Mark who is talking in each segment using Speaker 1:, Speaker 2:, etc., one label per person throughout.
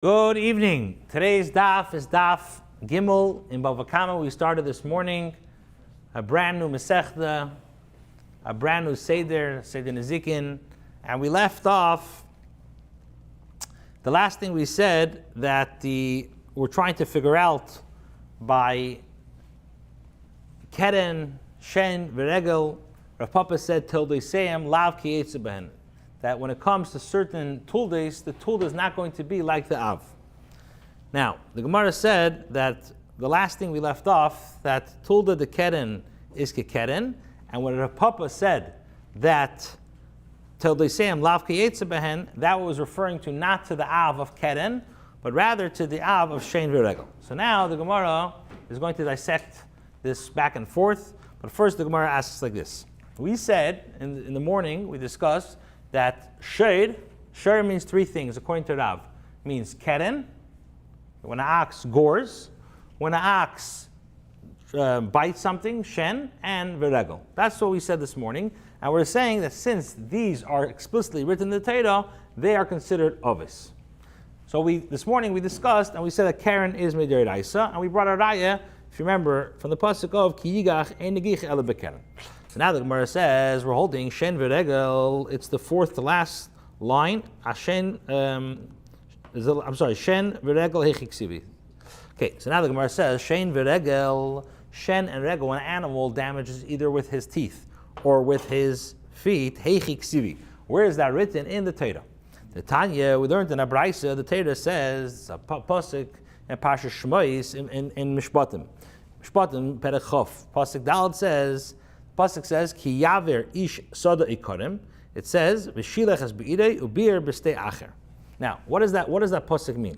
Speaker 1: Good evening. Today's daf is daf Gimel in Bava Kamah. We started this morning a brand new mesechta, a brand new seder nezikin, and we left off. The last thing we said that we're trying to figure out by keren, shen, v'regel. Rav Papa said till they say him lav ki behen. That when it comes to certain tuldes, the tulda is not going to be like the av. Now, the Gemara said that the last thing we left off, that tulda de keren is kekeren, and when Rav Papa said that till they say him lav ki behen, that was referring to not to the av of keren, but rather to the av of shein v'regel. So now the Gemara is going to dissect this back and forth, but first the Gemara asks like this. We said in the morning, we discussed that sheir means three things according to Rav. It means keren, when an ox gores, when an ox bites something, shen, and v'regel. That's what we said this morning. And we're saying that since these are explicitly written in the Torah, they are considered ovis. So this morning we discussed, and we said that keren is midiraisa, and we brought a raya, if you remember, from the pasuk of ki yigach ein negich ele bekeren. So now the Gemara says we're holding shen v'regel. It's the fourth to last line. Shen v'regel hechiksivi. Okay, so now the Gemara says shen v'regel, shen and regel, when an animal damages either with his teeth or with his feet, hechiksivi. Where is that written in the Torah? The Tanya, we learned in Abraisa, the Torah says a pasuk in Parsha Shmois in Mishpatim. Mishpatim Perek Chof. Pasuk Daled says. Pasuk says, "Ki yaver ish sada ikarim." It says, "V'shilach es beidei ubir b'stei acher." Now, what does that pasuk mean?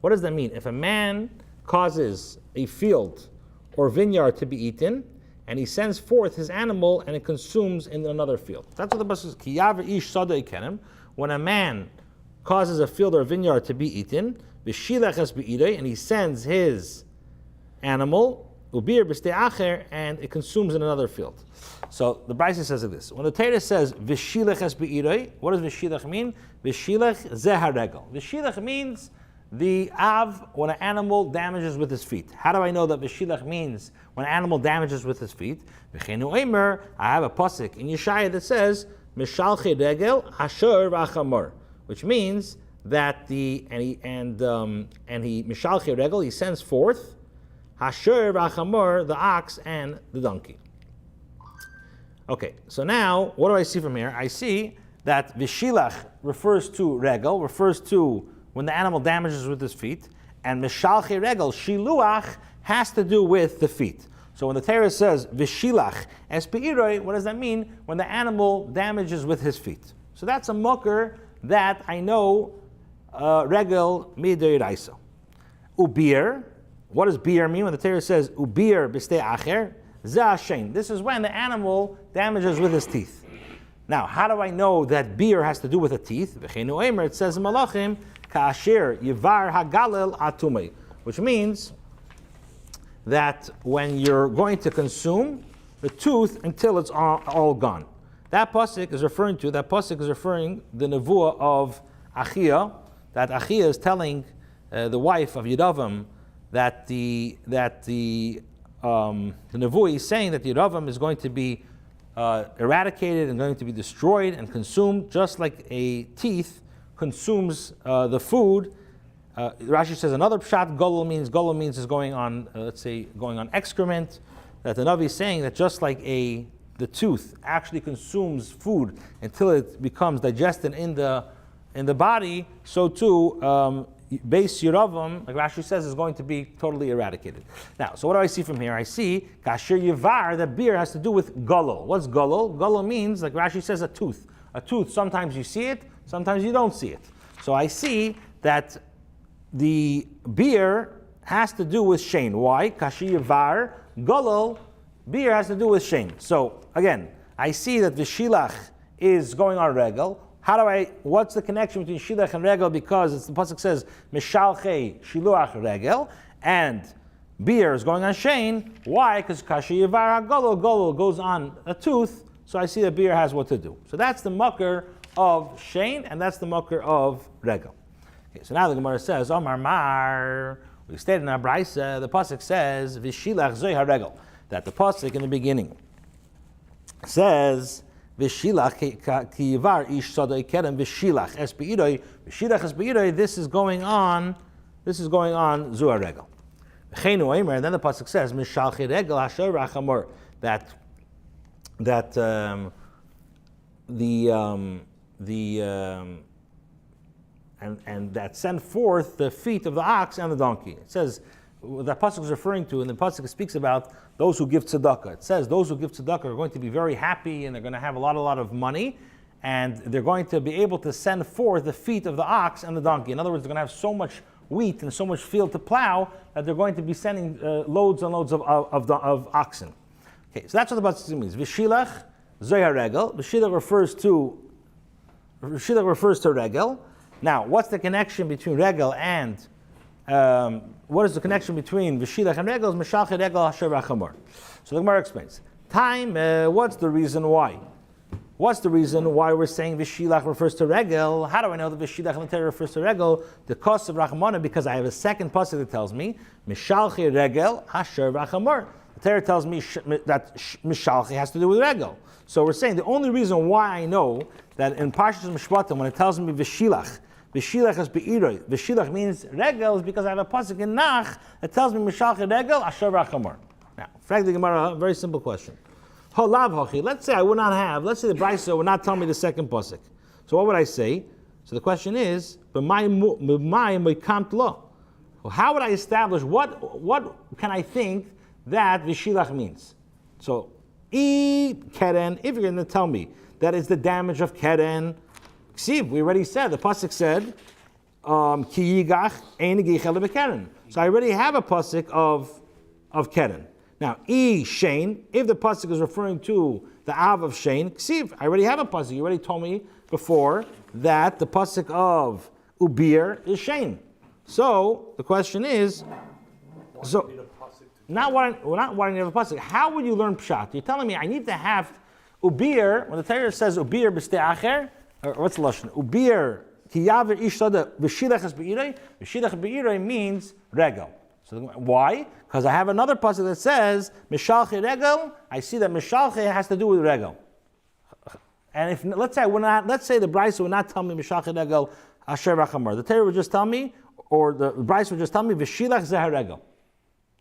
Speaker 1: What does that mean? If a man causes a field or vineyard to be eaten, and he sends forth his animal and it consumes in another field, that's what the pasuk says. Ki yaver ish sada ikarim. When a man causes a field or vineyard to be eaten, v'shilach es beidei, and he sends his animal ubir b'stei acher, and it consumes in another field. So the Brisa says like this. When the Torah says v'shilach es be'iroi, what does v'shilach mean? V'shilach ze haregel. V'shilach means the av when an animal damages with his feet. How do I know that v'shilach means when an animal damages with his feet? V'chenu eimer, I have a pasuk in Yeshaya that says mishalche regel hashor v'achamor, which means that he mishalche regel, he sends forth hashor v'achamor, the ox and the donkey. Okay, so now, what do I see from here? I see that v'shilach refers to regel, refers to when the animal damages with his feet, and mishalche regel, shiluach, has to do with the feet. So when the Torah says v'shilach es be'iroi, what does that mean? When the animal damages with his feet. So that's a mucker that I know regel midiraisa. Ubir, what does bir mean? When the Torah says ubir b'stei acher, this is when the animal damages with his teeth. Now, how do I know that beer has to do with the teeth? It says in Malachim, Ka'asher yivar hagalel atumei, which means that when you're going to consume the tooth until it's all gone. That pasuk is referring the nevuah of Achia, that Achia is telling the wife of Yedavam that the nevuah is saying that the Yeravam is going to be eradicated and going to be destroyed and consumed, just like a teeth consumes the food. Rashi says another pshat, golol means is going on, going on excrement. That the Navi is saying that just like the tooth actually consumes food until it becomes digested in the body, so too base Yeravam, like Rashi says, is going to be totally eradicated. Now, so what do I see from here? I see kasher yivar, that beer has to do with golol. What's golol? Golol means, like Rashi says, a tooth. A tooth, sometimes you see it, sometimes you don't see it. So I see that the beer has to do with shein. Why? Kasher yivar, golol, beer has to do with shein. So again, I see that the shilach is going on regel. What's the connection between shilach and regel? Because the pasuk says mishalche shiluach regel, and beer is going on shein. Why? Because kasher yivar hagolo goes on a tooth. So I see that beer has what to do. So that's the mucker of shein, and that's the mucker of regel. Okay, so now the Gemara says, Omar Mar, we stated in our Braisa, the pasuk says, V'shilach zoy haregel, that the pasuk in the beginning says, V'shilach ki yivar ish sadoi kerem v'shilach es be'iroi, v'shilach es be'iroi, this is going on zu haregel. V'cheinu oimer, and then the pasuk says, Mishalchi regel hashor rachamor, that and that send forth the feet of the ox and the donkey. It says, that pasuk is referring to, and the pasuk speaks about those who give tzedakah. It says those who give tzedakah are going to be very happy, and they're going to have a lot of money, and they're going to be able to send forth the feet of the ox and the donkey. In other words, they're going to have so much wheat and so much field to plow that they're going to be sending loads and loads of oxen. Okay, so that's what the pasuk means. V'shilach zoy haregel. V'shilach refers to regel. Now, what's the connection between regel and what is the connection between v'shilach and regel? Mishalchi regel hashor rachamor. So the Gemara explains. What's the reason why? What's the reason why we're saying v'shilach refers to regel? How do I know that v'shilach in the Torah refers to regel? The cost of rachamona, because I have a second pasuk that tells me mishalchi regel hashor rachamor. The Torah tells me that mishalchi has to do with regel. So we're saying the only reason why I know that in Parshas Mishpatim, when it tells me v'shilach is be'iroi, v'shilach means regel, is because I have a pasuk in Nach that tells me mishalchi regel hashor rachamor. Now, frankly, Gemara, a very simple question. Let's say the Brisa would not tell me the second pasuk. So what would I say? So the question is, how would I establish, what can I think that v'shilach means? So, keren, if you're going to tell me that it's the damage of keren, we already said, the pasuk said, ki yigach ein gichel bekeren. So I already have a pasuk of keren. Now, shein, if the pasuk is referring to the av of shein, ksiv, I already have a pasuk. You already told me before that the pasuk of ubir is shein. So the question is, not wanting to have a pasuk. How would you learn pshat? You're telling me I need to have ubir. When the Torah says ubir b'stei acher, or what's the lashon? Ubir ki yaver ish sada v'shilach es be'iroi. V'shilach be'iroi means regel. So why? Because I have another pasuk that says mishalchi regel. I see that mishalchi has to do with regel. And if let's say the Brisa would not tell me mishalchi regel hashor rachamor, the Torah would just tell me, or the Brisa would just tell me v'shilach zeh regel.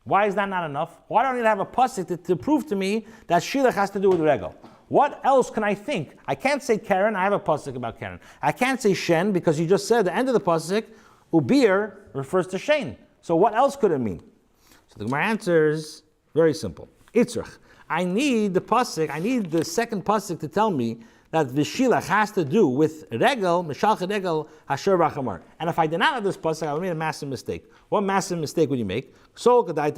Speaker 1: Why is that not enough? Why do I need to have a pasuk to prove to me that shilach has to do with regel? What else can I think? I can't say Karen. I have a pasuk about Karen. I can't say Shen because you just said the end of the pasuk, Ubir refers to Shen. So what else could it mean? So the Gemara answers very simple. Itzrach. I need the pasuk. I need the second pasuk to tell me that v'shilach has to do with regel, mishalchi regel, hashor rachamor. And if I did not have this pasuk, I would have made a massive mistake. What massive mistake would you make? So I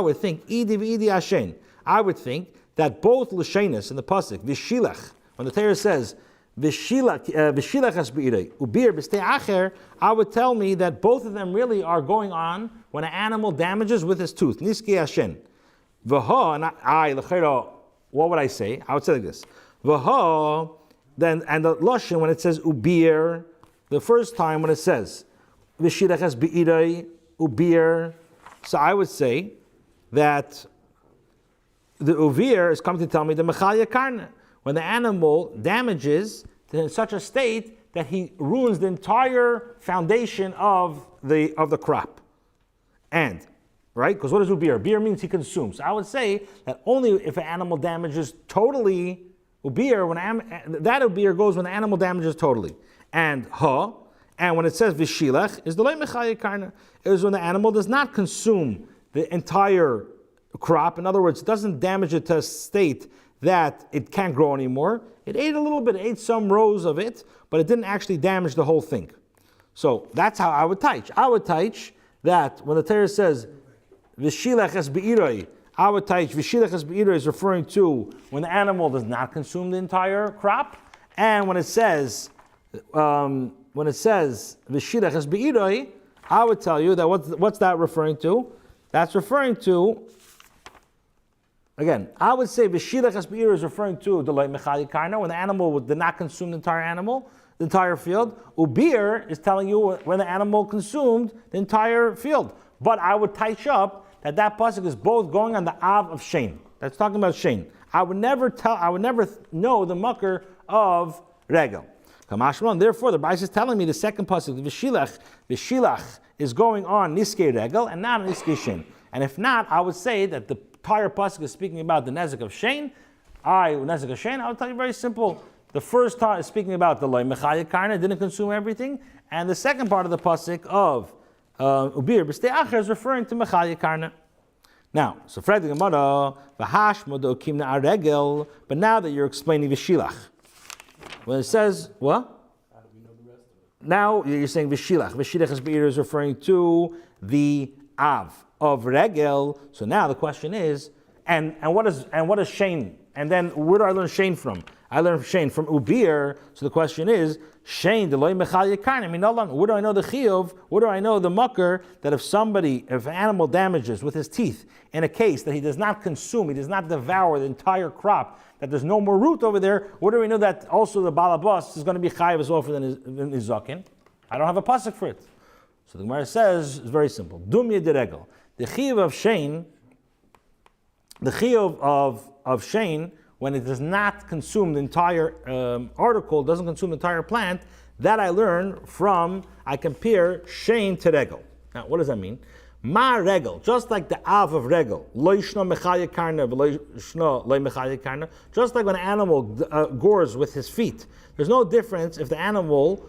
Speaker 1: would think idi v'idi ashen. I would think that both l'shenis in the pasuk v'shilach, when the Torah says v'shilach es be'irei ubir b'stei acher, I would tell me that both of them really are going on when an animal damages with his tooth. Niski ashen. V'ha, and I l'chayro, what would I say? I would say like this. V'ha, then, and the lashon when it says ubir, the first time when it says v'shilach es be'irei ubir, so I would say that the uvir is coming to tell me the mechalya karna, when the animal damages in such a state that he ruins the entire foundation of the crop. And, right? Because what is ubir? Ubir means he consumes. So I would say that only if an animal damages totally, ubir, that ubir goes when the animal damages totally. And and when it says v'shilach, is the loy mechalya karna, is when the animal does not consume the entire crop. In other words, it doesn't damage it to a state that it can't grow anymore. It ate a little bit, it ate some rows of it, but it didn't actually damage the whole thing. So that's how I would teach. I would teach that when the Torah says v'shilach es be'iroi, I would teach v'shilach es be'iroi is referring to when the animal does not consume the entire crop, and when it says v'shilach es be'iroi, I would tell you that what's that referring to? That's referring to, again, I would say v'shilach es be'iroi is referring to the loy mechali karna, when the animal did not consume the entire animal. the entire field. Ubir is telling you when the animal consumed the entire field. But I would touch up that pasuk is both going on the av of shein. That's talking about shein. I would never know the mucker of regel. Therefore, the Brisa is telling me the second pasuk, the v'shilach, is going on niskei regel and not on niskei shein. And if not, I would say that the entire pasuk is speaking about the nezek of shein. Nezek of shein, I would tell you very simple. The first part is speaking about the loy mechaya karna, didn't consume everything, and the second part of the pasuk of ubir b'stei acher is referring to mechaya karna. Now, so Fred the Gemara, v'hash modo kimna aregel, but now that you're explaining v'shilach, when it says what? Now you're saying v'shilach. V'shilach is referring to the av of regel. So now the question is, and what is shein? And then where do I learn shein from? I learn shein from ubir. So the question is, shein deloy mechal yakarn. I mean, where do I know the chiyuv? Where do I know the mucker that if an animal damages with his teeth in a case that he does not consume, he does not devour the entire crop, that there's no more root over there, where do we know that also the balabas is going to be chayiv as well for the nizakin? I don't have a pasuk for it. So the Gemara says, it's very simple. Dumya deregel. The chiyuv of shein, of shein, when it does not consume the entire article, doesn't consume the entire plant, that I learn from, I compare shein to regel. Now, what does that mean? Ma regel, just like the av of regel, lo yishno mechaya karna, lo yishno lo mechaya karna, just like when an animal gores with his feet, there's no difference if the animal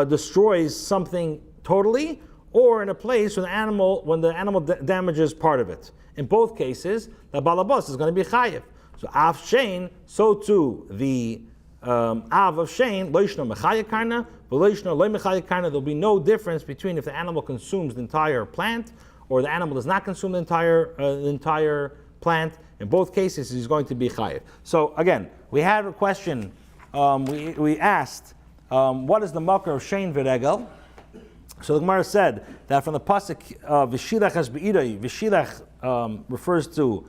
Speaker 1: destroys something totally, or in a place when the animal damages part of it. In both cases, the balabas is going to be chayiv. So av shein, so too the av of shein, lo yishno mechaya karna, lo yishno lo mechaya karna. There'll be no difference between if the animal consumes the entire plant or the animal does not consume the entire plant. In both cases, he's going to be chayiv. So again, we had a question. We asked, what is the makar of shein v'regel? So the Gemara said that from the pasuk v'shilach has be'idai, v'shilach refers to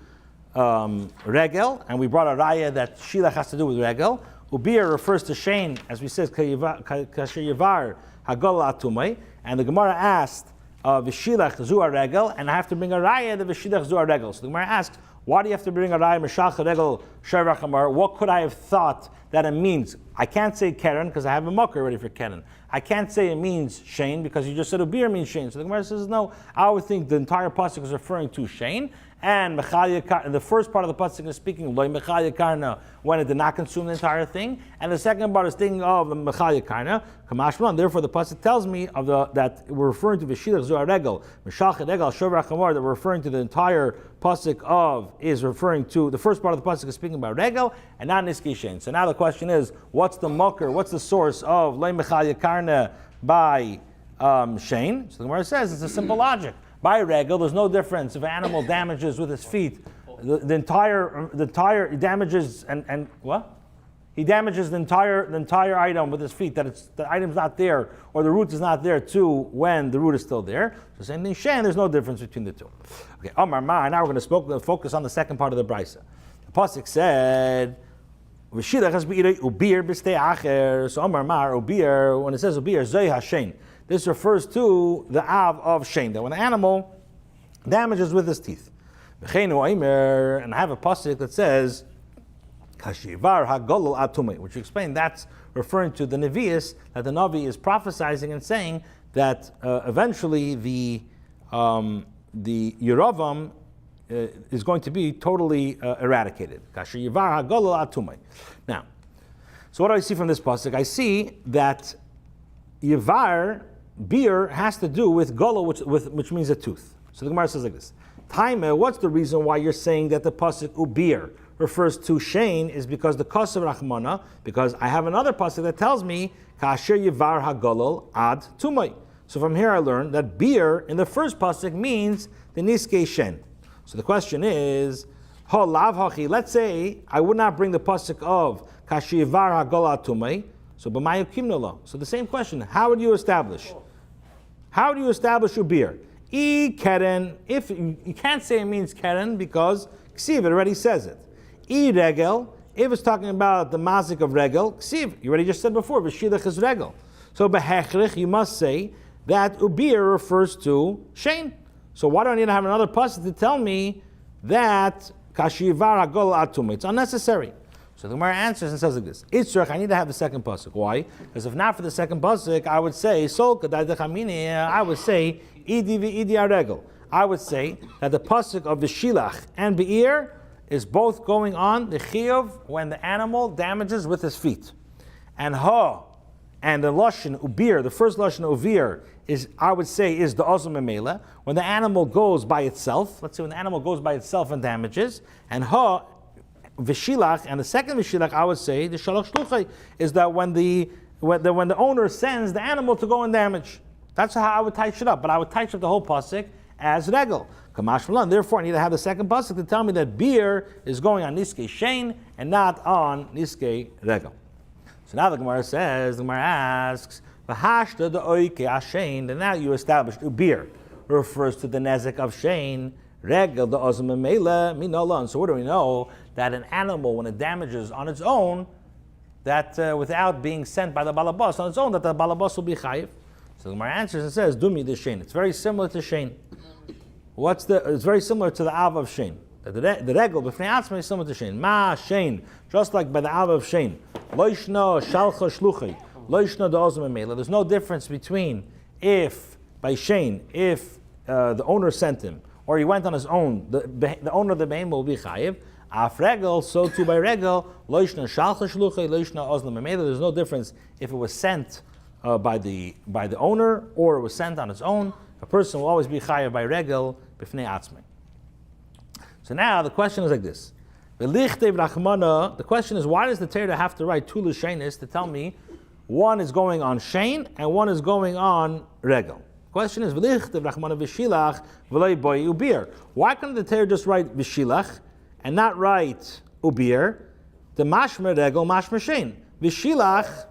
Speaker 1: regel, and we brought a raya that shilach has to do with regel. Ubir refers to shein, as we said, kasher yavar hagol atumay. And the Gemara asked v'shilach zu regel, and I have to bring a raya that v'shilach zu regel. So the Gemara asks, why do you have to bring a raya meshach regel sherach amar? What could I have thought that it means? I can't say keren because I have a mucker ready for keren. I can't say it means shein because you just said ubir means shein. So the Gemara says no. I would think the entire pasuk is referring to shein, and the first part of the pasuk is speaking loy mechal yakarna when it did not consume the entire thing, and the second part is thinking of the mechal yakarna. Kamashman. Therefore, the pasuk tells me that we're referring to v'shilach zu regel, meshach regel shover chamar. That we're referring to the entire pasuk is referring to the first part of the pasuk is speaking about regel and not niski shein. So now the question is, what's the mucker? What's the source of loy mechal yakarna by shein? So the Gemara says it's a simple logic. By regel, there's no difference if an animal damages with his feet the entire he damages and what? He damages the entire item with his feet, that the item's not there or the root is not there too when the root is still there. So same thing, shein, there's no difference between the two. Okay, Amar Ma, now we're going to focus on the second part of the brisa. The pasuk said, "V'shilach has be'irei ubir b'stei acher." So Amar Ma, ubir, when it says ubir, zeh hashein. This refers to the av of shein, that when the animal damages with his teeth. And I have a pasuk that says, which explained that's referring to the Nevi'is, that the Navi is prophesying and saying that eventually the Yeravam is going to be totally eradicated. Now, so what do I see from this pasuk? I see that Yevar, beer, has to do with golo, which means a tooth. So the Gemara says like this. Taime, what's the reason why you're saying that the pasuk ubir refers to shein is because the kasav rachmana, because I have another pasuk that tells me kasher yivar hagolol ad tumay. So from here I learned that beer in the first pasuk means the niskei shen. So the question is, ho lav hachi. Let's say I would not bring the pasuk of kasher yivar hagolol ad tumay. So b'mayu kimnolo. So the same question: how would you establish? How do you establish ubir? E keren. If you can't say it means keren because ksiv, it already says it. E regel, If it's talking about the mazik of regel, ksiv, you already just said before, v'shilach is regel. So behechrich, you must say that ubir refers to shein. So why do I need to have another pasuk to tell me that kashivar hagol atum? It's unnecessary. So the Gemara answers and says like this: Itzrach, I need to have the second pasuk. Why? Because if not for the second pasuk, I would say sol kadai dechamini. I would say idi v'idi aregel. I would say that the pasuk of the shilach and be'ir is both going on the chiyuv when the animal damages with his feet, and ha, and the lashon ubir, the first lashon uvir is, I would say, is the ozum memela when the animal goes by itself. Let's say when the animal goes by itself and damages, and ha v'shilach, and the second v'shilach, I would say the shalach shluchai is that when the owner sends the animal to go and damage. That's how I would touch it up, but I would touch up the whole pasuk as regel. Kamash Malan. Therefore, I need to have the second pasuk to tell me that beer is going on niskei shein and not on niskei regel. So now the Gemara says, the Gemara asks, "V'hashta de'oike ashein." And now you established beer refers to the nezek of shein. Regel the ozim memela minolan. So what do we know? That an animal, when it damages on its own, that without being sent by the balabas on its own, that the balabas will be chayiv. So the Gemara answers and says, "Dumi de shein." It's very similar to shein. It's very similar to the av of shein. The regel b'fnei atzma is similar to shein. Ma shein, just like by the av of shein. Loishna shalcha shluchai. Loishna de'ozim memela. There's no difference between if by shein, if the owner sent him, or he went on his own, the owner of the behem will be chayiv. Af regel, so too by regel. Loishna shalcha shluchai. Loishna ozim memela. There's no difference if it was sent by the owner or it was sent on its own. A person will always be chayav by regel b'fnei atzmai. So now the question is like this: the question is, why does the Torah have to write two l'sheinis to tell me one is going on shein and one is going on regel? The question is, why couldn't the Torah just write v'shilach and not write ubir? The mashma regel, mashma shein. V'shilach,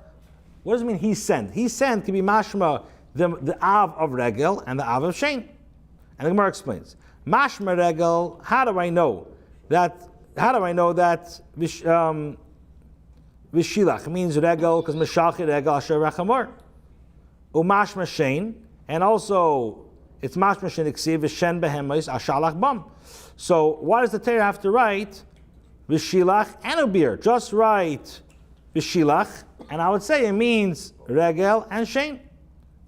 Speaker 1: what does it mean he sent? He sent can be mashma the av of regel and the av of shein. And the Gemara explains, mashma regel, how do I know that v'shilach means regel because meshalchi regel asher rechamor. Umashma shein, and also it's mashma shein iksiv v'shen behemos ashalach bam. So why does the Torah have to write v'shilach and ubir? Just write v'shilach, and I would say it means regel and shein.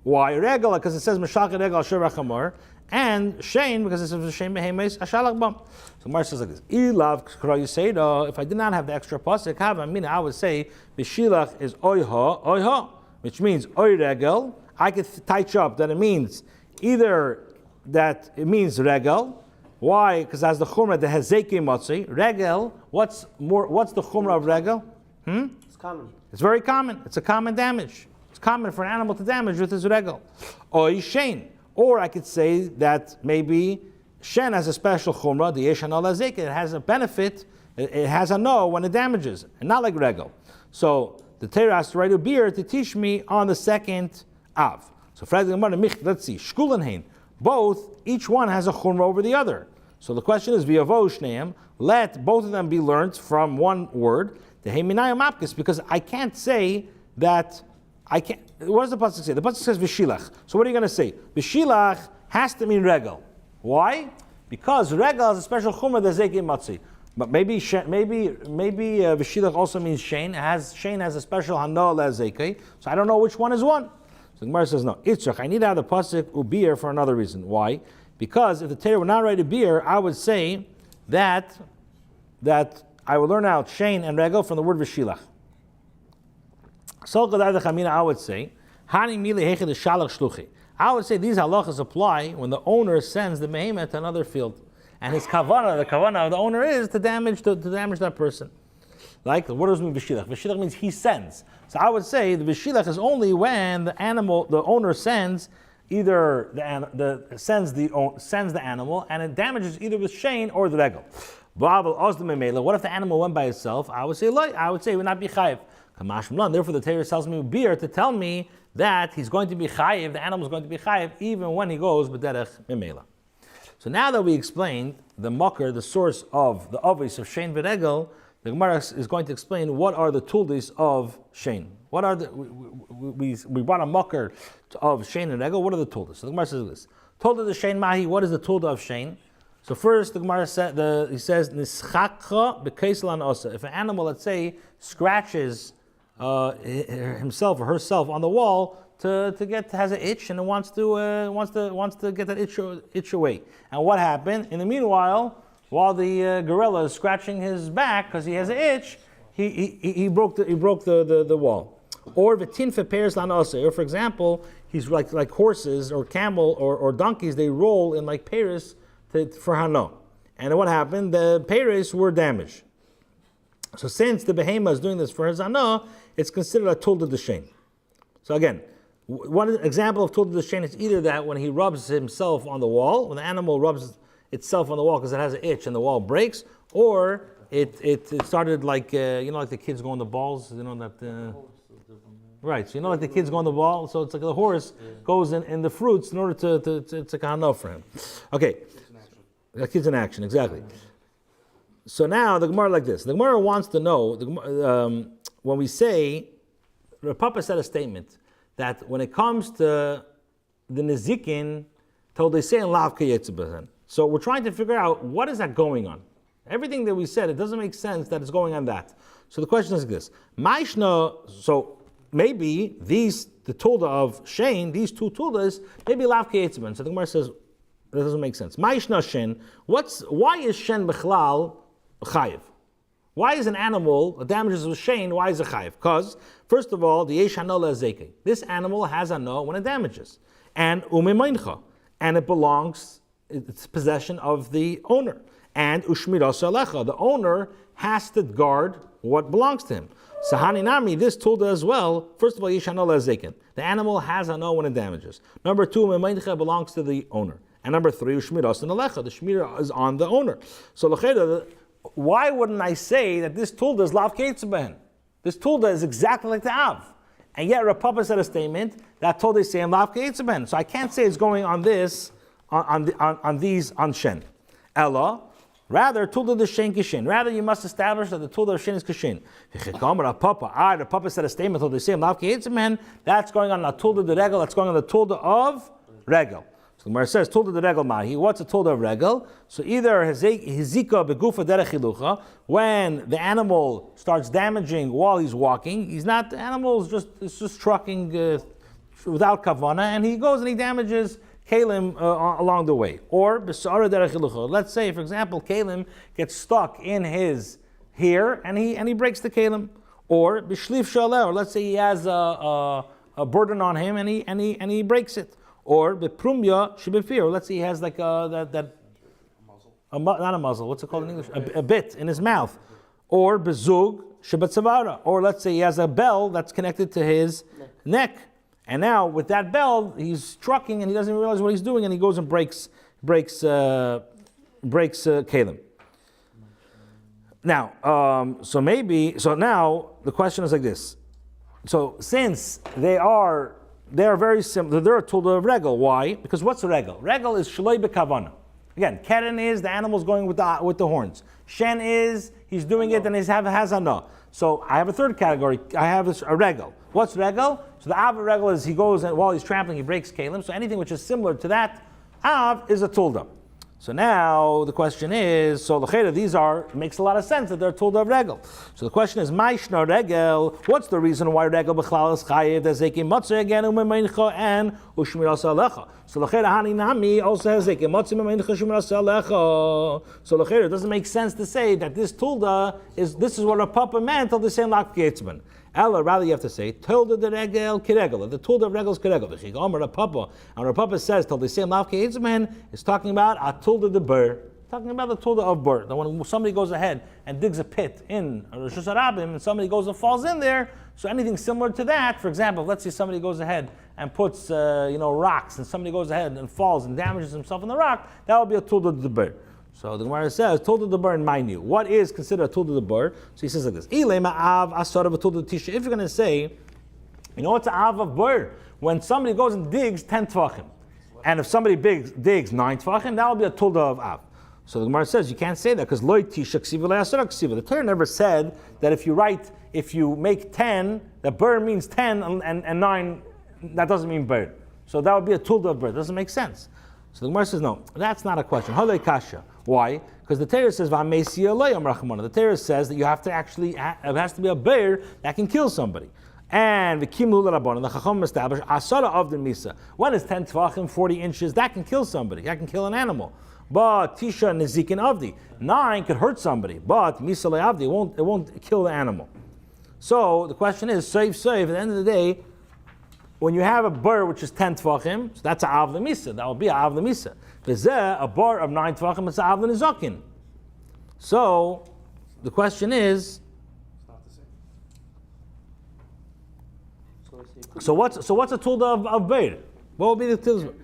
Speaker 1: Why regel? Because it says meshalchi regel asher rechamor. And shein, because it says shein behemes ashalach bam. So Gemara says like this: if I did not have the extra pasuk, I would say v'shilach is oiha, which means oy regel. I could touch up that it means either that it means regel. Why? Because as the chumrah the hezeki matzi regel. What's the chumrah of regel?
Speaker 2: It's common.
Speaker 1: It's very common. It's a common damage. It's common for an animal to damage with his regel. Oy shein. Or I could say that maybe shen has a special chumrah, the yesh hanol hazek, it has a benefit, it has a no when it damages, and not like regel. So the Torah has to write a beer to teach me on the second av. So let's see, shkul and hein, both, each one has a chumrah over the other. So the question is, v'yavo shneim, let both of them be learned from one word, the heiminayim apkis, because I can't say that, what does the pasuk say? The pasuk says v'shilach. So what are you going to say? V'shilach has to mean regel. Why? Because regel has a special chumrah the zeki matzi. But maybe v'shilach also means shein. Shein has a special hanol zeki. So I don't know which one is one. So the Gemara says no. Itzrach, I need to have the pasuk ubir for another reason. Why? Because if the Torah would not write a beer, I would say that I would learn out shein and regel from the word v'shilach. I would say, I would say these halachas apply when the owner sends the behemoth to another field, and his kavanah, the kavanah of the owner is to damage that person. Like what does it mean v'shilach? V'shilach means he sends. So I would say the v'shilach is only when the owner sends either sends the animal and it damages either with shein or the regel. What if the animal went by itself? I would say it would not be chayiv. Therefore, the Torah tells me beer to tell me that he's going to be chayiv, the animal is going to be chayiv, even when he goes b'derech memela. So now that we explained the makar, the source of the obvious of shein v'regel, The Gemara is going to explain what are the tuldis of shein. What are the we brought a mucker of shein and regel. What are the tuldis? So the Gemara says this: Tulda the shein mahi. What is the tulda of shein? So first, the Gemara he says nischakcha b'keislan osa. If an animal, let's say, scratches himself or herself on the wall has an itch and it wants to get that itch away. And what happened? In the meanwhile, while the gorilla is scratching his back because he has an itch, he broke the wall. Or v'tinfe pairs lanose. Or for example, he's like horses or camel or donkeys. They roll in like pairs for hano. And what happened? The pairs were damaged. So since the behemoth is doing this for his hano, it's considered a tulda d'shein. So again, one example of tulda d'shein is either that when he rubs himself on the wall, when the animal rubs itself on the wall because it has an itch and the wall breaks, or it started like like the kids go on the balls, right? So like the kids go on the ball, so it's like the horse goes in the fruits in order to it's like a hana for him. Okay, the kid's in action, exactly. So now the Gemara like this. The Gemara wants to know when we say, the Papa said a statement that when it comes to the nezikin, told they say in lav k'yetzibah. So we're trying to figure out what is that going on. Everything that we said, it doesn't make sense that it's going on that. So the question is this: Maishna. So maybe the tulda of shein, these two tuldas, maybe lav k'yetzibah. So the Gemara says that doesn't make sense. Maishna shen. Why is shen bechlal chayiv? Why is an animal that damages with shein? Why is it chayiv? Because first of all, the yesh hano le'azeke. This animal has hano when it damages, and umemoincha, and it belongs. It's possession of the owner. And ushmiras alecha, the owner has to guard what belongs to him. Sahani nami, this tulda as well. First of all, yesh hano le'azeke. The animal has hano when it damages. Number two, umemoincha belongs to the owner. And number three, ushmiras alecha. The shmira is on the owner. So l'cheda. Why wouldn't I say that this tulda is lav keitzbehen? This tulda is exactly like the av. And yet Rapapa said a statement that told they say lav keitzbehen. So I can't say it's going on this, on these, on shen. Ella, rather, tulda the shen kishin. Rather, you must establish that the tulda of shen is kishin. Rapapa said a statement told they say lav keitzbehen. That's going on the tulda de regel. That's going on the tulda of regel. So the Gemara says, tulda de regel mahi. What's a tulda of regel? So either hizika begufa derech hilucha, when the animal starts damaging while he's walking, the animal is just trucking without kavana, and he goes and he damages kalim along the way. Or besara derech hilucha. Let's say, for example, kalim gets stuck in his hair and he breaks the kalim. Or bishlif shaleh, or let's say he has a burden on him and he breaks it. Or beprumya shebefir. Let's say he has like not a muzzle. What's it called in English? A bit in his mouth. Or bezug shebatzavara. Or let's say he has a bell that's connected to his neck. And now with that bell, he's trucking and he doesn't realize what he's doing, and he goes and breaks kalim. Now, so now the question is like this. So since they are very similar. They're a tulda of regel. Why? Because what's a regel? Regel is shaloi bekavana. Again, keren is the animal's going with the horns. Shen is he's doing it and he has hana. So I have a third category. I have a regel. What's regel? So the av regel is he goes and while he's trampling he breaks kalim. So anything which is similar to that av is a tulda. So now the question is, so l'cheda makes a lot of sense that they're tulda of regel. So the question is, ma'ishna regel. What's the reason why regel b'chlal is chayiv? There's zekim matzah again u'meincha and u'shmiras alecha. So l'cheda hani nami also has zekim matzah u'meincha u'shmiras alecha. So l'cheda it doesn't make sense to say that this tulda is what a papa meant till the same lak keitzman. Ella, rather you have to say, tulda de regel kiregel. The tulda of regel is kiregel. The chigam Rapapa, and Rapapa says, till the same lav keitzman is talking about a tulda de bur, talking about the tulda of bur. That when somebody goes ahead and digs a pit in Rosh Hashanah, and somebody goes and falls in there, so anything similar to that, for example, let's say somebody goes ahead and puts rocks, and somebody goes ahead and falls and damages himself in the rock, that would be a tulda de bur. So the Gemara says, tulda de bur in minute. What is considered a tulda de bur? So he says like this: If you're going to say, what's an av of bur? When somebody goes and digs 10 tvachim, and if somebody digs 9 tvachim, that will be a tulda of av. So the Gemara says you can't say that because loy tisha ksiva le'asara ksiva. The Torah never said that if you make 10, that ber means 10 and 9, that doesn't mean ber. So that would be a tulda of ber. It doesn't make sense. So the Gemara says no, that's not a question. Halei kasha. Why? Because the Torah says v'amesia loyam rachmana. The Torah says that you have to actually, it has to be a ber that can kill somebody. And the Kimul Rabban, the Chacham established Asara of the Misa. One is 10 tvachim, 40 inches, that can kill somebody, that can kill an animal. But Tisha Nezikin Avdi, 9 could hurt somebody, but Misa Le'avdi, it won't kill the animal. So the question is, save, at the end of the day, when you have a bar which is 10 tvachim, so that's a Av Misa, that will be a Av Misa. A bar of 9 tvachim, it's a Av Nizakin. So the question is, So what's a tulda of beir? What would be the tulda?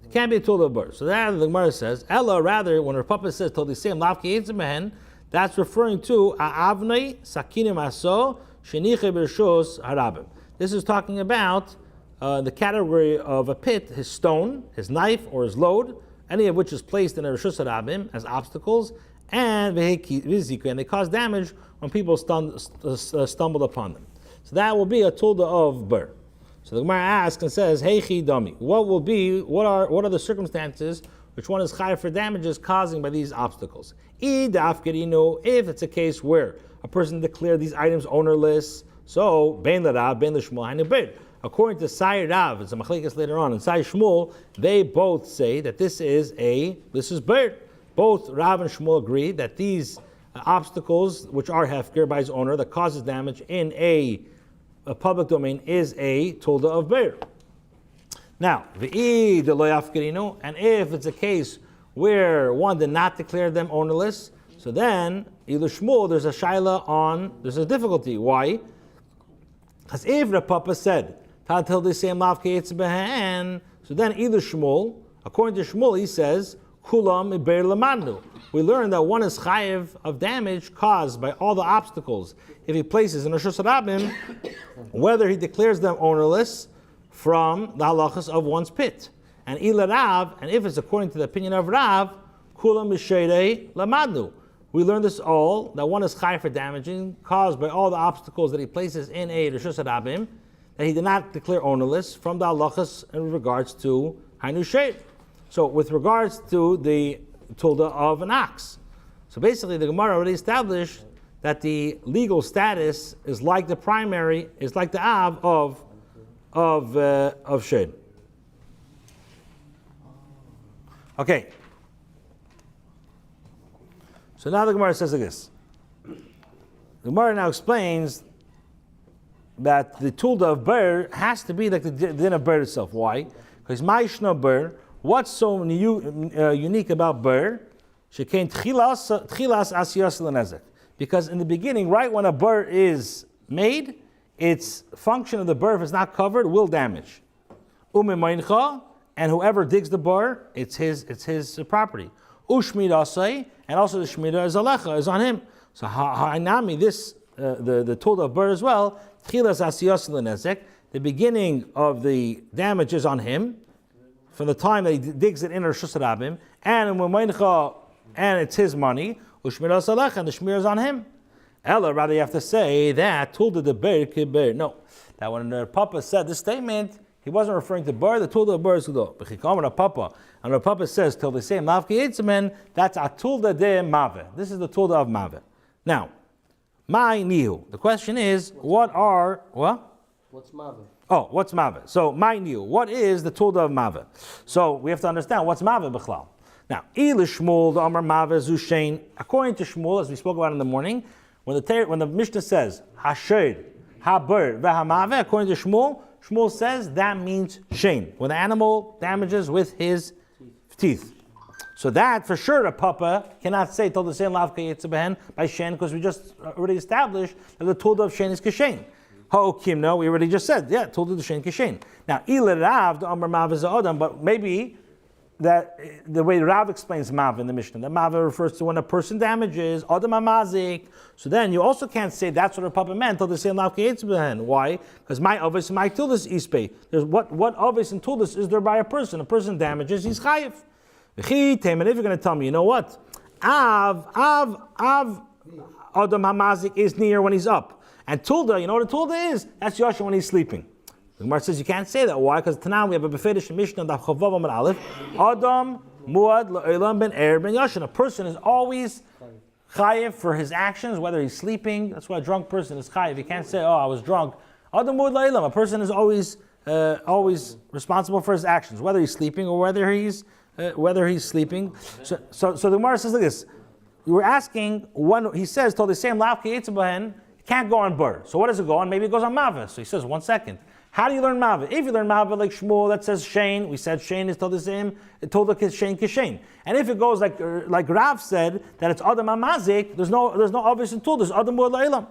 Speaker 1: It can't be a tulda of beir. So that the Gemara says, Ella, rather, when her papa says totally same lavki etzemehen, that's referring to a'avnei sakinim aso sheniche b'rshos harabim. This is talking about the category of a pit, his stone, his knife, or his load, any of which is placed in a rshos harabim as obstacles, and they cause damage when people stumbled upon them. So that will be a tulda of ber. So the Gemara asks and says, Heichi dami. What are the circumstances which one is chayav for damages causing by these obstacles? If it's a case where a person declared these items ownerless, so bein l'Rav, bein l'Shmuel, hainu ber. According to Sai Rav, it's a machlekes later on, and Sai Shmuel, they both say that this is ber. Both Rav and Shmuel agree that these obstacles, which are hefker by his owner, that causes damage in a public domain, is a tulda of beir. Now, and if it's a case where one did not declare them ownerless, so then either Shmuel, there's a difficulty. Why? Because if the papa said, so then either Shmuel, according to Shmuel, he says, Kulam iber lamanu. We learn that one is chayiv of damage caused by all the obstacles if he places in Rishus Harabim, whether he declares them ownerless from the halachas of one's pit. And ila Rav, and if it's according to the opinion of Rav, kulam misheirei lamadu. We learn this all, that one is chayiv for damaging caused by all the obstacles that he places in a Rishus Harabim, that he did not declare ownerless from the halachas in regards to hainu sheir. So with regards to the tulda of an ox. So basically the Gemara already established that the legal status is like the primary, is like the av of shade. Okay. So now the Gemara says like this. The Gemara now explains that the tulda of ber has to be like the din of ber itself. Why? Because ma'ishna ber, what's so unique about ber? Shekain tchilas asiyas l'nezek. Because in the beginning, right when a ber is made, its function of the ber, if it's not covered, will damage. U'memaincha, and whoever digs the ber, it's his property. U'shmidasei, and also the shmida is alecha, is on him. So ha'inami, this the tulda of ber as well. Tchilas asiyas l'nezek. The beginning of the damage is on him, from the time that he digs it in Rishus Harabim, and it's his money, and the shmir is on him. Ella, rather you have to say that tulda the ber kiber. No, that when the Papa said this statement, he wasn't referring to ber. The tulda of ber is kudo. But he called the Papa, and the Papa says till they say mavki etzemen, that's a tulda de mave. This is the tulda of mave. Now, my nihu. The question is, what?
Speaker 2: What's mave?
Speaker 1: Oh, what's mave? So, my nihu. What is the tulda of mave? So we have to understand what's mave b'chlal. Now, Shmuel, the Amar Mave Zushain, according to Shmuel, as we spoke about in the morning, when the Mishnah says Hashed, Haber, Vehamave, according to Shmuel says that means Shein, when the animal damages with his teeth. So that for sure a papa cannot say Tol the same Lavka Yitzabehen by Shein, because we just already established that the Tulda of Shein is Kishain. Ha'okimno, we already just said, yeah, Tulda the Shein Kishain. Now, Ila Rav, the Amar Mave Za'odam, but maybe that the way Rav explains Mav in the Mishnah, that Mav refers to when a person damages, Adam Amazik. So then you also can't say that's what a Papa meant until they say Lav K'yetzbehen. Why? Because my Ovis and my Tildus Ispei. There's what Ovis and Tildus is there by a person? A person damages, he's Chayiv. And if you're going to tell me, you know what? Av Adam Hamazik is near when he's up. And Tulda, you know what a Tulda is? That's Yosha when he's sleeping. The Gemara says you can't say that. Why? Because Tanam we have a Befedish Mishnah Daf Chavav Amar Aleph. Adam Muad Le'olam Ben Er Ben Yoshin. A person is always chayiv for his actions, whether he's sleeping. That's why a drunk person is chayiv. You can't say, oh, I was drunk. Adam Muad Le'olam. A person is always responsible for his actions, whether he's sleeping or whether he's sleeping. So the Gemara says like this. We were asking when he says, told the same lav ki yitzbahen, it can't go on bur. So what does it go on? Maybe it goes on mavah. So he says, 1 second. How do you learn mavah? If you learn mavah like Shmuel that says shein, we said shein is told the same, it told the shein kishein. And if it goes like Rav said that it's adam amazik, there's no obvious tool. There's adam mu'ad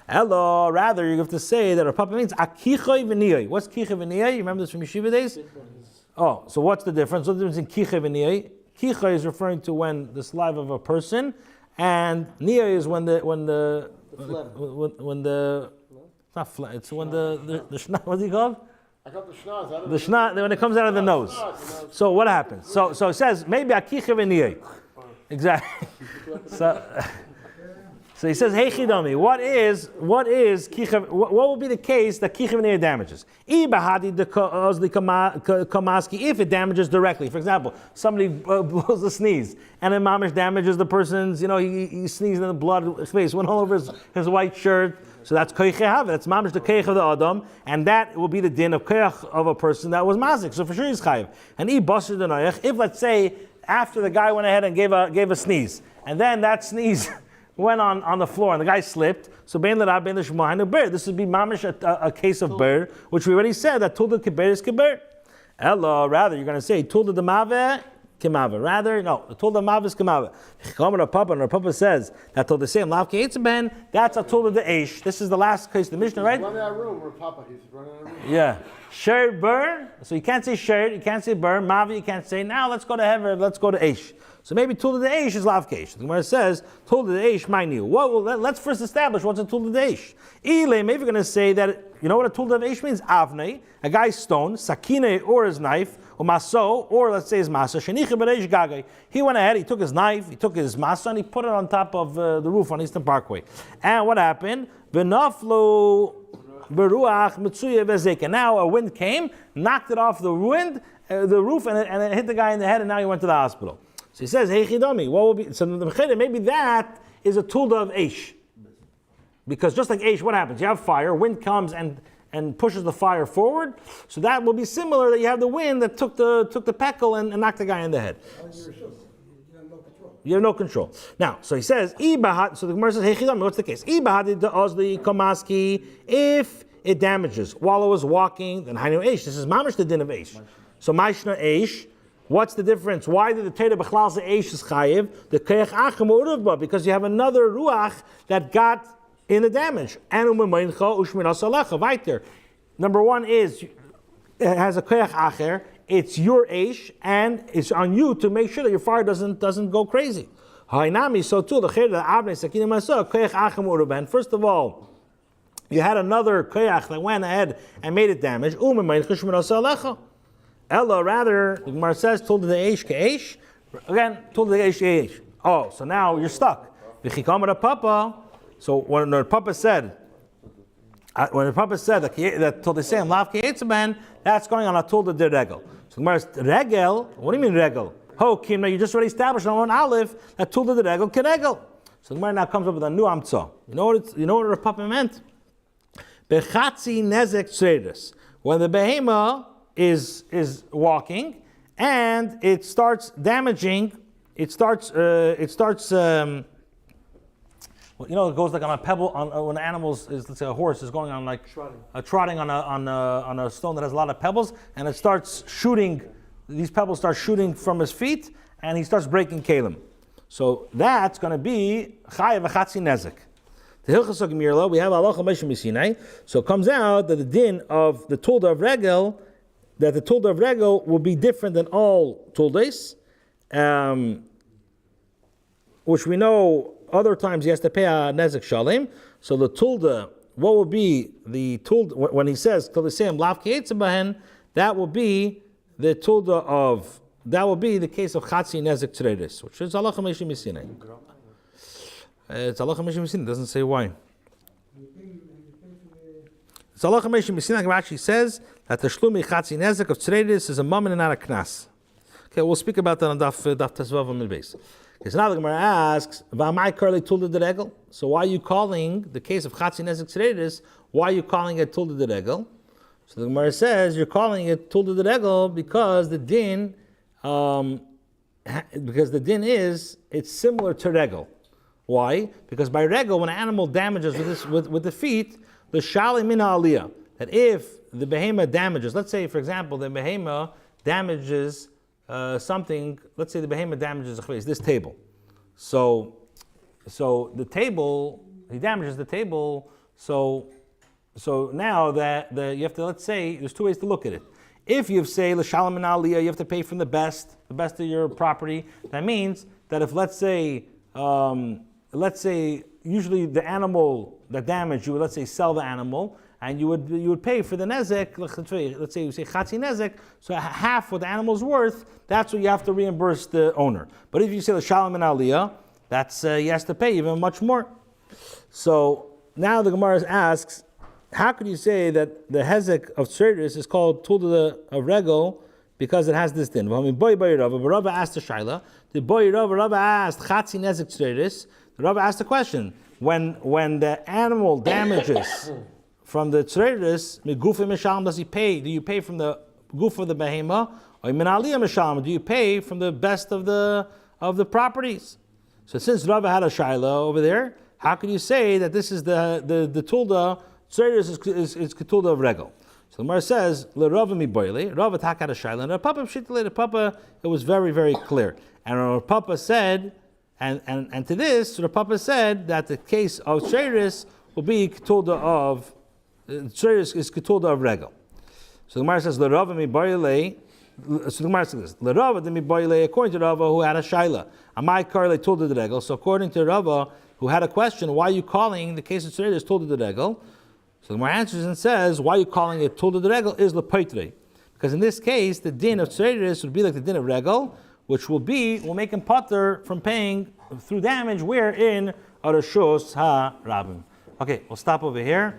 Speaker 1: Hello, rather you have to say that a papa means akichoy v'niyay. What's kichoy v'niyay? You remember this from yeshiva days? Oh, so what's the difference? What's the difference in kichoy v'niyay? Kicha is referring to when the saliva of a person, and niya is when the it's not flat. It's when the shnaz. What's he called?
Speaker 2: I got the shnaz.
Speaker 1: The shnaz when it comes out of the nose. So what happens? So it says maybe akicha v'niya. Exactly. So he says, "Hey chidami, what is kicha? What will be the case that kicha v'niya damages? If it damages directly, for example, somebody blows a sneeze and then mamish damages the person's, he sneezed and the blood face went all over his white shirt. So that's koich have. That's mamish the koich of the adam, and that will be the din of koich of a person that was mazik. So for sure he's chayiv. And if let's say after the guy went ahead and gave a sneeze, and then that sneeze went on the floor and the guy slipped, so bein l'rab bein l'shmuhainu ber. This would be mamish a case of ber, which we already said that tulda keber is keber. Ella, rather you're going to say tulda demave kemave. Rather, no, tulda mav is kemave. And Papa says that tulda same lav keitzben. That's a tulda de eish. This is the last case of the Mishnah, right?
Speaker 2: He's running out of room. Where Papa, he's running out of room.
Speaker 1: Yeah. Shared ber. So you can't say shared, you can't say ber. Mavi, you can't say. Now let's go to hever. Let's go to eish. So maybe tulda de eish is lav keish. The Gemara says tulda de eish my new. Let's first establish what's a tulda de eish. Maybe you're going to say that you know what a tulda de eish means. Avnei, a guy's stone, sakine or his knife, or maso, or let's say his masa. Shenicha bereish gagay. He went ahead. He took his knife. He took his masa and he put it on top of the roof on Eastern Parkway. And what happened? V'naflu beruach mitzuya vezik. And now a wind came, knocked it off the roof, and it hit the guy in the head, and now he went to the hospital. So he says, "Hey chidami, what will be?" So maybe that is a tulda of eish, because just like eish, what happens? You have fire, wind comes and pushes the fire forward. So that will be similar. That you have the wind that took the peckle and knocked the guy in the head. You have no control. Now, so he says, so the Gemara says, "Hey chidami, what's the case? If it damages while it was walking, then hainu eish. This is mamish the din of eish. So mashna eish. What's the difference? Why did the Torah B'chlal say Eish is chayiv? The Keich Achem Uruvba, because you have another Ruach that got in the damage. Number one is, it has a Keich Acher, it's your Eish, and it's on you to make sure that your fire doesn't go crazy. So too, the Keich Achem Uruvba. First of all, you had another Keich that went ahead and made it damage. Ella, rather, the Gemara says, told the eish ke'eish. Again, told the eish ke'eish. Oh, so now you're stuck. V'chikamar papa. So when the papa said that told the same lav ke'etzban, that's going on a told the regel. So the Gemara says, regel. What do you mean regel? Ho kimna. You just already established on one aleph that told the regel keregel. So the Gemara now comes up with a new amtzah. You know what the papa meant? Bechatzi nezek tzreides. When the behema is walking and it starts damaging, it goes like on a pebble when animals is, let's say a horse is going on like trotting on a stone that has a lot of pebbles, and it starts shooting, these pebbles start shooting from his feet and he starts breaking kalim. So that's going to be chayav v'chatzi nezek. The Hilchos Mirla, we have halacha Moshe Misinai. So it comes out that the din of the tulda of regel, that the tulda of regel will be different than all tuldas, which we know other times he has to pay a nezek shalem. So the tulda, what will be the tulda when he says tulda seim lav ki'etzabahen? That will be the tulda of that will be the case of Chatzi Nezek Treiris, which is Halacha Meishim Misinai. It's Halacha Meishim Misinai, it doesn't say why. It's Halacha Meishim Misinai, actually says that the Shlumi Chatzi Nezek of Treiris is a mammon and not a knas. Okay, we'll speak about that on Daf Tezvav Amid Beis. Okay, so now the Gemara asks, V'amai karli tulda de regel? So why are you calling the case of Chatzi Nezek Treiris, why are you calling it tulda de regel? So the Gemara says, you're calling it tulda de regel because the din is, it's similar to regel. Why? Because by regel, when an animal damages with the feet, the shali mina aliyah, that if the behema damages, let's say, for example, the behema damages something, let's say the behema damages this table. So the table, he damages the table, so now that you have to, let's say, there's two ways to look at it. If you say l'shalom and aliyah, you have to pay from the best of your property. That means that if let's say usually the animal that damaged, you would let's say sell the animal, and you would pay for the nezek. Let's say you say chatzi nezek, so half what the animal's worth. That's what you have to reimburse the owner. But if you say l'shalom and aliyah, that's he has to pay even much more. So now the Gemara asks, how could you say that the hezek of treiris is called tulda of regel because it has this din? Rabbi asked the shaila. The boy Rabbi asked chatzi nezek treiris. The Rabbi asked the question: when the animal damages from the treiris, migufa mishalom, does he pay? Do you pay from the goof of the behema, or min aliyah mishalom? Do you pay from the best of the properties? So since Rabbi had a shaila over there, how can you say that this is the tulda? Treiris is ketulda of regel. So the Gemara says, "L'Rava mi boile." Rava tak had a shaila, and Rav Papa pshitale. Rav Papa, it was very very clear. And Rav Papa said, and to this, Rav Papa said that the case of treiris will be ketulda of treiris is ketulda of regel. So the Gemara says, "L'Rava mi boile." So the Gemara says this: "L'Rava de mi boile." According to Rava, who had a shaila, amai karle tulda de regel. So according to Rava, who had a question, why are you calling the case of treiris tulda de regel? So the Gemara answers and says, why are you calling it tulda de regel is lepaitre? Because in this case, the din of treiris would be like the din of regel, which will make him pater from paying through damage where in Arashos ha Rabim. Okay, we'll stop over here.